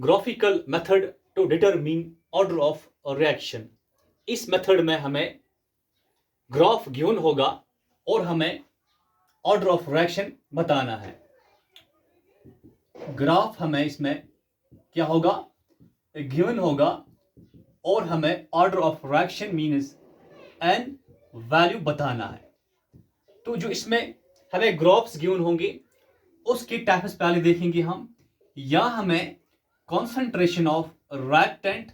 Graphical method to determine order of reaction. इस method में हमें ग्राफ गिवन होगा और हमें ऑर्डर ऑफ रिएक्शन बताना है। ग्राफ हमें इसमें क्या होगा, गिवन होगा और हमें order of reaction means N value बताना है। तो जो इसमें हमें ग्राफ्स गिवन होंगे उसके टाइप्स पहले देखेंगे हम। या हमें concentration of reactant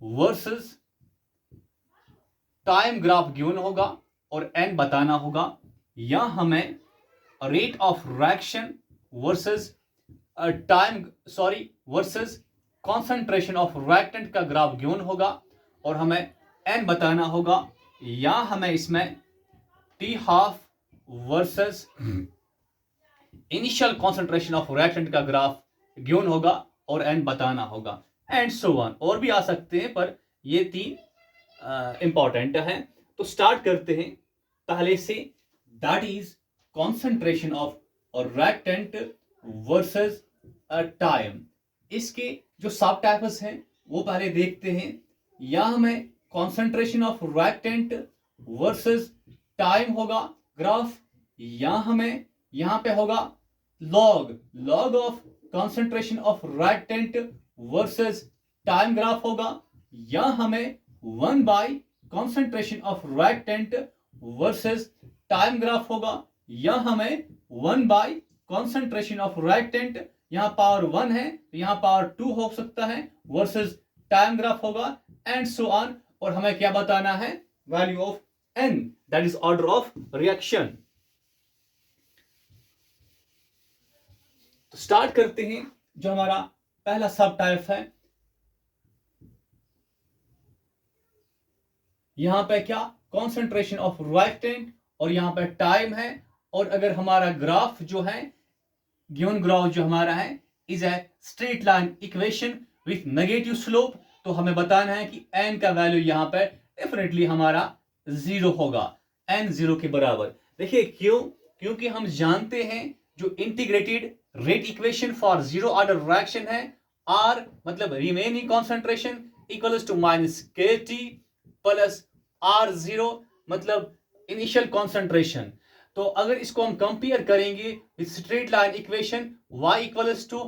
versus time graph given होगा और एन बताना होगा, या हमें rate of reaction versus versus concentration of reactant का ग्राफ गिवन होगा और हमें एन बताना होगा, या हमें इसमें T half versus initial concentration of reactant का ग्राफ गिवन होगा और एन बताना होगा, एंड सो ऑन। और भी आ सकते हैं पर ये तीन इंपॉर्टेंट हैं। तो स्टार्ट करते हैं पहले से, that is concentration of reactant versus time. इसके जो सब टाइप्स हैं वो पहले देखते हैं। या हमें concentration of reactant versus time होगा ग्राफ, या हमें यहां पे होगा log of concentration of reactant versus time graph होगा, या हमें 1 bye concentration of reactant versus time graph होगा, या हमें 1 बाय कॉन्सेंट्रेशन ऑफ रिएक्टेंट, यहां पावर 1 है तो यहां पावर 2 हो सकता है, वर्सेस टाइम ग्राफ होगा, एंड सो ऑन। और हमें क्या बताना है, value of N, that is order of reaction. तो स्टार्ट करते हैं। जो हमारा पहला सब टाइप है, यहां पे क्या कॉन्सेंट्रेशन ऑफ रिएक्टेंट और यहां पे टाइम है। और अगर हमारा ग्राफ जो है, गिवन ग्राफ जो हमारा है is a straight line equation with negative slope, तो हमें बताना है कि एन का वैल्यू यहां पे डेफिनेटली हमारा 0 होगा, एन 0 के बराबर। देखिए क्यों, क्योंकि हम जानते हैं जो integrated rate equation for zero order reaction है, आर मतलब remaining concentration equals to minus K T plus R 0 मतलब इनिशियल कॉन्सेंट्रेशन। तो अगर इसको हम कंपेयर करेंगे with straight line equation y equals to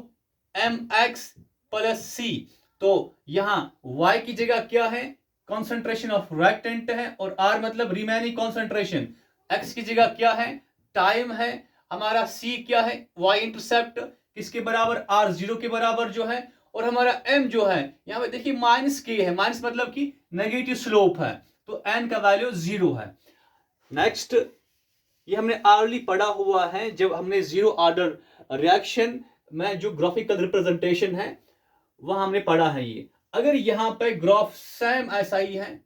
M X plus C, तो यहां y की जगह क्या है, कॉन्सेंट्रेशन ऑफ रिएक्टेंट है, और r मतलब रिमेनिंग कॉन्सेंट्रेशन, x की जगह क्या है, टाइम है, हमारा c क्या है, y इंटरसेप्ट किसके बराबर, r0 के बराबर जो है, और हमारा m जो है यहां पे देखिए माइनस k है, माइनस मतलब कि नेगेटिव स्लोप है, तो n का वैल्यू 0 है। नेक्स्ट, ये हमने अर्ली पढ़ा हुआ है जब हमने जीरो ऑर्डर रिएक्शन में जो ग्राफिकल रिप्रेजेंटेशन है वह हमने पढ़ा है। ये अगर यहां पे ग्राफ सेम ऐसा ही है,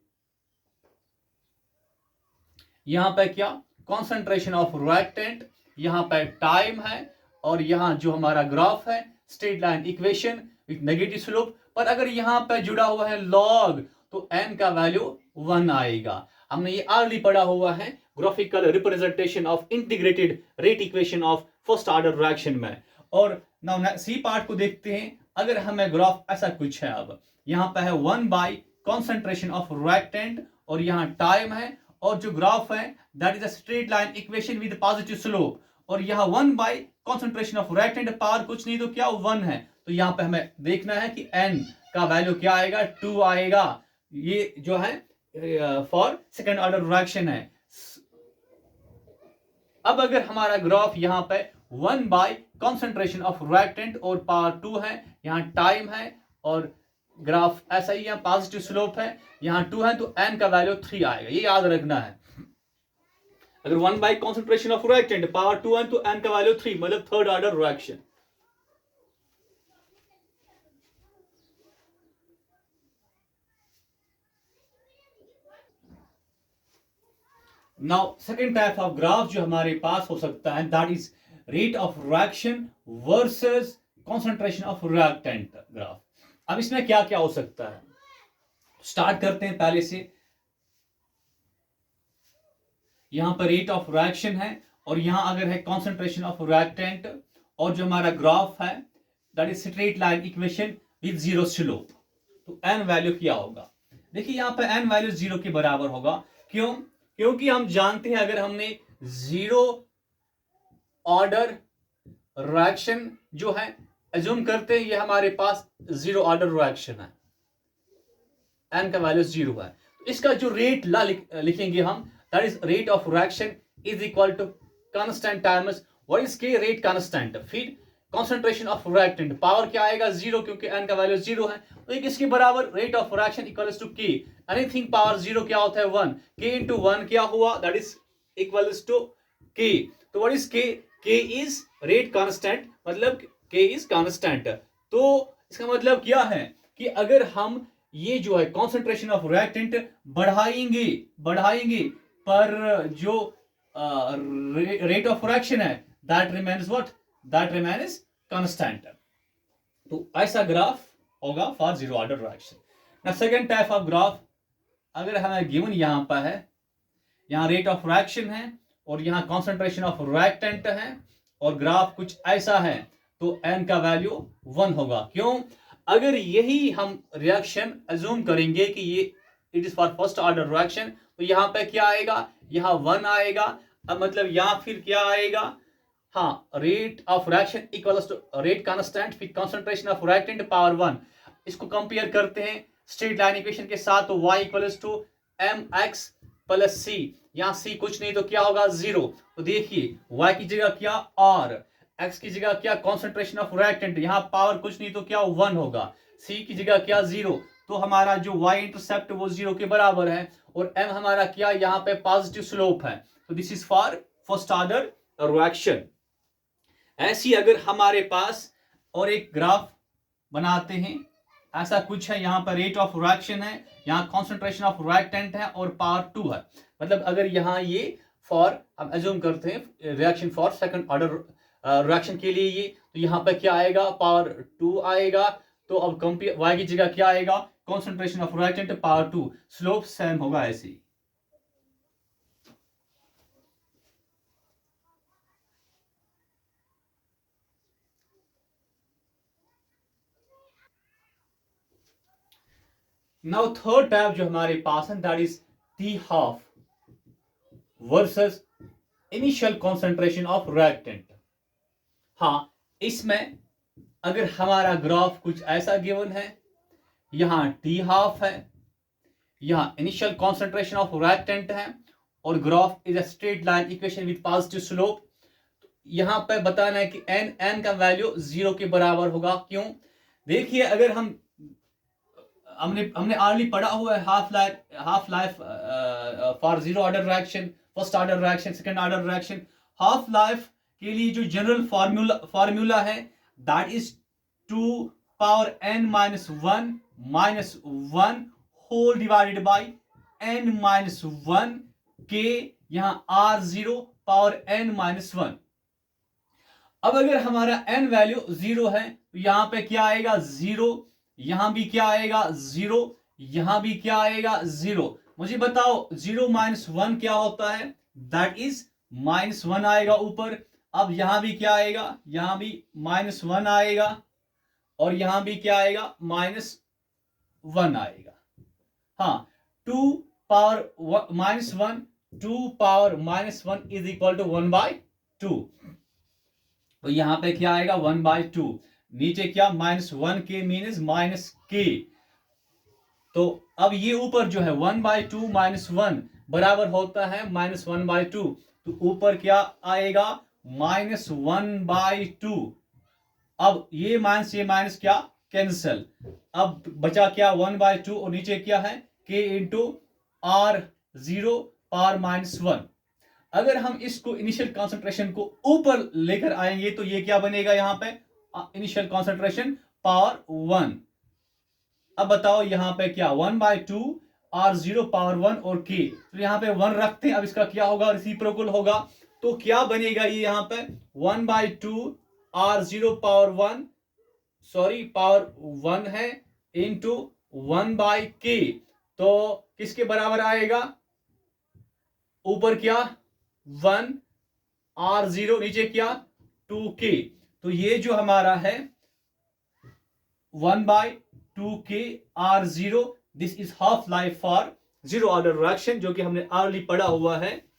यहां पे क्या कॉन्सेंट्रेशन ऑफ रिएक्टेंट, यहां पे टाइम है, और यहां जो हमारा ग्राफ है straight line equation with negative slope, पर अगर यहां पे जुड़ा हुआ है लॉग तो n का वैल्यू 1 आएगा। हमने ये अर्ली पढ़ा हुआ है graphical representation of integrated rate equation of first order reaction में। और नाउ सी पार्ट को देखते हैं। अगर हमें ग्राफ ऐसा कुछ है, अब यहां पे है 1 बाय कॉन्सेंट्रेशन ऑफ रिएक्टेंट और यहां टाइम है, और जो ग्राफ है that is a straight line equation with positive slope, और यहां 1 bye concentration of reactant, power कुछ नहीं तो क्या 1 है, तो यहां पे हमें देखना है कि n का वैल्यू क्या आएगा, 2 आएगा। ये जो है फॉर सेकेंड ऑर्डर रिएक्शन है। अब अगर हमारा ग्राफ यहां पे 1 बाय कॉन्सेंट्रेशन ऑफ रिएक्टेंट और पावर 2 है, यहां टाइम है, और ग्राफ ऐसा ही है, पॉजिटिव स्लोप है, यहां 2 है, तो n का वैल्यू 3 आएगा, ये याद रखना है। अगर 1 bye concentration of reactant power 2 है तो n का वैल्यू 3 मतलब third order reaction. Now second type of graph जो हमारे पास हो सकता है that is rate of reaction versus concentration of reactant graph. अब इसमें क्या क्या हो सकता है, स्टार्ट करते हैं पहले से। यहां पर रेट ऑफ रिएक्शन है और यहां अगर है कॉन्सेंट्रेशन ऑफ रिएक्टेंट, और जो हमारा ग्राफ है that is straight line equation with zero slope. तो एन वैल्यू क्या होगा? देखिए यहाँ पर एन वैल्यू जीरो के बराबर होगा। क्यों? क्योंकि हम जानते हैं अगर हमने जीरो ऑर्डर रिएक्शन जो है एज्यूम करते हैं, ये हमारे पास जीरो ऑर्डर रिएक्शन है, एन का वैल्यू जीरो है, तो इसका जो रेट ला लिखेंगे हम, that is rate of reaction is equal to constant times what is K rate constant, फिर कॉन्सेंट्रेशन ऑफ रिएक्टेंट, पावर क्या आएगा जीरो क्योंकि एन का वैल्यू जीरो है, तो एक इसके बराबर rate of reaction equals to K, anything power zero क्या होता है वन, के इंटू वन क्या हुआ, दैट इज इक्वल्स टू के। तो व्हाट इज के? के इज रेट कांस्टेंट, मतलब के इज कांस्टेंट। तो इसका मतलब क्या है कि अगर हम ये जो है कॉन्सेंट्रेशन ऑफ रिएक्टेंट बढ़ाएंगे पर जो रेट ऑफ रिएक्शन है that remains what, that remains constant. तो ऐसा ग्राफ होगा फॉर जीरो ऑर्डर रिएक्शन। ना सेकंड टाइप ऑफ ग्राफ, अगर हमें गिवन यहां पर है, यहां रेट ऑफ रिएक्शन है और यहां कॉन्सेंट्रेशन ऑफ रिएक्टेंट है और ग्राफ कुछ ऐसा है, तो एन का वैल्यू वन होगा। क्यों? अगर यही हम रिएक्शन अज्यूम करेंगे कि ये it is for first order reaction, तो यहां पे क्या आएगा, यहां वन आएगा। अब मतलब यहां फिर क्या आएगा, हाँ, rate of reaction equals to rate constant फिर concentration of reactant power one. इसको कंपेयर करते हैं स्ट्रेट लाइन इक्वेशन के साथ, तो y equals to M X plus C, यहां सी कुछ नहीं तो क्या होगा जीरो। तो देखिए y की जगह क्या r, x की जगह क्या कॉन्सेंट्रेशन ऑफ रिएक्टेंट, यहां पावर कुछ नहीं तो क्या वन होगा, c की जगह क्या जीरो, तो हमारा जो y इंटरसेप्ट वो जीरो के बराबर है और m हमारा क्या यहाँ पे पॉजिटिव स्लोप है। तो this is for first order reaction. ऐसी अगर हमारे पास और एक ग्राफ बनाते हैं, ऐसा कुछ है, यहाँ पर रेट ऑफ रिएक्शन है, यहाँ कॉन्सेंट्रेशन ऑफ रिएक्टेंट है और पावर टू है, मतलब अगर यहाँ ये फॉर हम एज्यूम करते हैं reaction for second order reaction के लिए ये, तो यहाँ पे क्या आएगा, पावर टू आएगा। तो अब कंपेयर y की जगह क्या आएगा, concentration of reactant power two, slope same होगा ऐसे ही। नाउ थर्ड टाइप जो हमारे पास है that is T half versus initial concentration of reactant. हाँ, इसमें अगर हमारा ग्राफ कुछ ऐसा गिवन है, यहां टी हाफ है, यहां इनिशियल कॉन्सेंट्रेशन ऑफ रिएक्टेंट है और graph is a straight line equation with positive slope. यहां पे बताना है कि एन का वैल्यू जीरो के बराबर होगा। क्यों? देखिए अगर हमने ऑलरेडी पढ़ा हुआ है half life for zero order reaction, first order reaction, second order reaction. Half life के लिए जो जनरल फार्मूला है that is 2 power n minus one whole divided by n minus one K, यहां r zero power n minus one. अब अगर हमारा n value zero है तो यहां पे क्या आएगा, जीरो, यहां भी क्या आएगा जीरो, यहां भी क्या आएगा जीरो। मुझे बताओ जीरो माइनस वन क्या होता है, दैट इज माइनस वन आएगा ऊपर। अब यहां भी क्या आएगा, यहां भी माइनस वन आएगा और यहां भी क्या आएगा, माइनस वन आएगा। हाँ, two power minus one, two power minus one is equal to one by two. तो यहां पे क्या आएगा, वन बाई टू, नीचे क्या माइनस वन के मीन्स माइनस के। तो अब ये ऊपर जो है one by to minus one बराबर होता है माइनस वन बाई टू, तो ऊपर क्या आएगा, माइनस वन बाई टू। अब ये माइनस क्या कैंसल, अब बचा क्या वन बाई टू और नीचे क्या है K into R zero power minus one. अगर हम इसको इनिशियल कॉन्सेंट्रेशन को ऊपर लेकर आएंगे तो ये क्या बनेगा, यहां पे इनिशियल कॉन्सेंट्रेशन पावर वन। अब बताओ यहां पे क्या, one by two R zero power one और के, तो यहां पे वन रखते हैं। अब इसका क्या होगा, रेसिप्रोकल होगा, तो क्या बनेगा ये यहां पे one by two R zero power one, sorry power one है, इंटू वन बाई के, तो किसके बराबर आएगा, ऊपर क्या वन आर जीरो, नीचे क्या टू के। तो ये जो हमारा है 1/2k r0, this is half life for zero order reaction, जो कि हमने अर्ली पढ़ा हुआ है।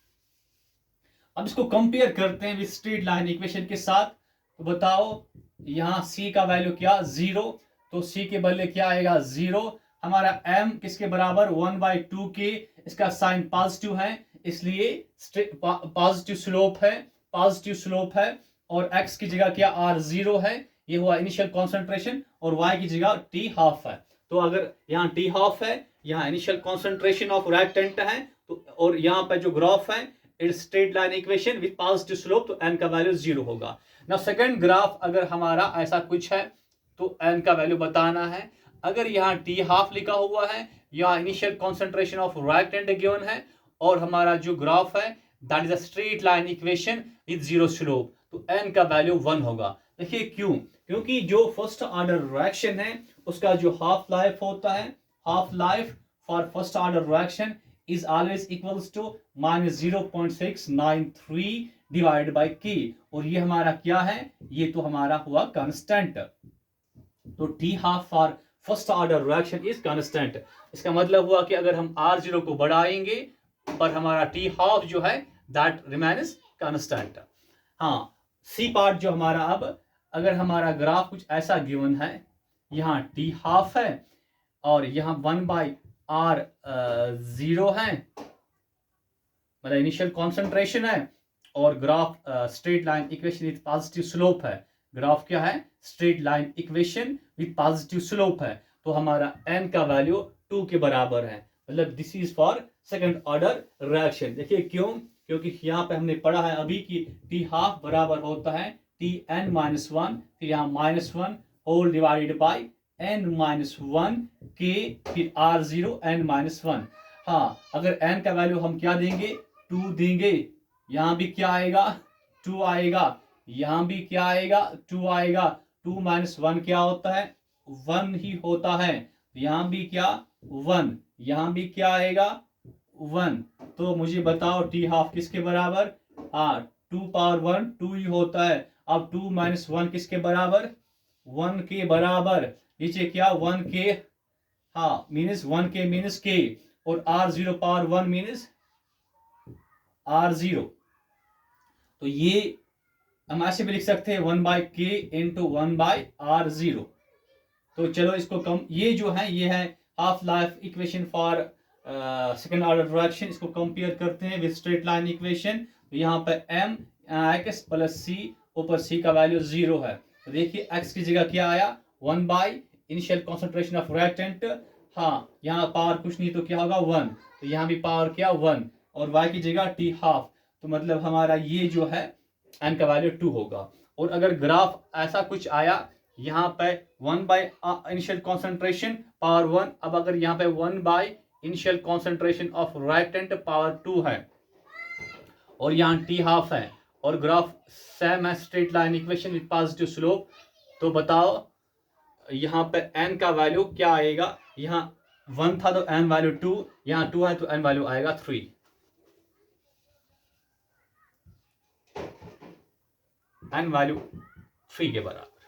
अब इसको कंपेयर करते हैं विद स्ट्रेट लाइन इक्वेशन के साथ। तो बताओ यहाँ c का वैल्यू क्या, 0, तो c के बदले क्या आएगा, 0। हमारा m किसके बराबर, 1/2k, इसका साइन पॉजिटिव है इसलिए पॉजिटिव स्लोप है। और x की जगह क्या, r0 है, ये हुआ इनिशियल कॉन्सेंट्रेशन, और y की जगह t हाफ है। तो अगर यहाँ t हाफ है, यहाँ इनिशियल कॉन्सेंट्रेशन ऑफ रिएक्टेंट है, तो और यहाँ पे जो ग्राफ है it's straight line equation with positive slope, तो n का वैल्यू 0 होगा। ना सेकंड ग्राफ अगर हमारा ऐसा कुछ है तो n का वैल्यू बताना है। अगर यहाँ t हाफ लिखा हुआ है, यहाँ initial concentration of reactant given है, और हमारा जो ग्राफ है that is a straight line equation with 0 slope, तो n का वैल्यू 1 होगा। देखिए क्यों, क्योंकि जो फर्स्ट ऑर्डर रिएक्शन है उसका जो हाफ लाइफ होता है, half life for first order reaction is always equals to -0.693 divided by k, और ये हमारा क्या है, ये तो हमारा हुआ कांस्टेंट। तो t half for first order reaction is constant. इसका मतलब हुआ कि अगर हम r0 को बढ़ाएंगे पर हमारा t हाफ जो है दैट रिमेन्स कांस्टेंट। हाँ, सी पार्ट जो हमारा, अब अगर हमारा ग्राफ कुछ ऐसा गिवन है, यहाँ t हाफ है और यहाँ 1/r0 है, मतलब इनिशियल कॉन्सेंट्रेशन है, और graph straight line equation with positive slope है। ग्राफ क्या है, straight line equation with positive slope है, तो हमारा n का वैल्यू 2 के बराबर है, मतलब this is for second order reaction. देखिए क्यों, क्योंकि यहाँ पे हमने पढ़ा है अभी कि t हाफ बराबर होता है Tn-1, फिर यहाँ -1 whole divided by n-1 k, फिर r0 n-1। हाँ, अगर n का वैल्यू हम क्या देंगे, 2 देंगे, यहाँ भी क्या आएगा, 2 आएगा, यहाँ भी क्या आएगा, 2 आएगा। 2 - 1 क्या होता है, 1 ही होता है। यहाँ भी क्या, 1, यहाँ भी क्या आएगा, 1। तो मुझे बताओ t हाफ किसके बराबर, हाँ 2 पावर 1 2 ही होता है। अब 2 - 1 किसके बराबर, 1 के बराबर, नीचे क्या 1 के, हाँ मीन्स 1 के मीन्स के, और r0 पावर 1 मीन्स r0। तो ये हम ऐसे भी लिख सकते हैं 1/k इंटू 1/r0। तो चलो इसको कम, ये जो है ये है half life equation for second order reaction. इसको कंपेयर करते हैं विद स्ट्रेट लाइन इक्वेशन। तो यहाँ पर m x प्लस c, ऊपर c का वैल्यू 0 है। तो देखिए x की जगह क्या आया, 1 इनिशियल कॉन्सेंट्रेशन ऑफ रिएक्टेंट, हाँ यहाँ पावर कुछ नहीं तो क्या होगा 1, तो यहाँ भी पावर क्या 1, और y की जगह t हाफ, तो मतलब हमारा ये जो है n का वैल्यू 2 होगा। और अगर ग्राफ ऐसा कुछ आया, यहाँ पे 1 इनिशियल कॉन्सेंट्रेशन पावर 1, अब अगर यहाँ पे 1 initial concentration of reactant power 2 है, और यहाँ t हाफ है, और ग्राफ सेम है straight line equation with positive slope, तो बताओ यहाँ पे n का वैल्यू क्या आएगा, यहाँ 1 था तो n वैल्यू 2, यहाँ 2 है तो n वैल्यू आएगा 3, n वैल्यू 3 के बराबर।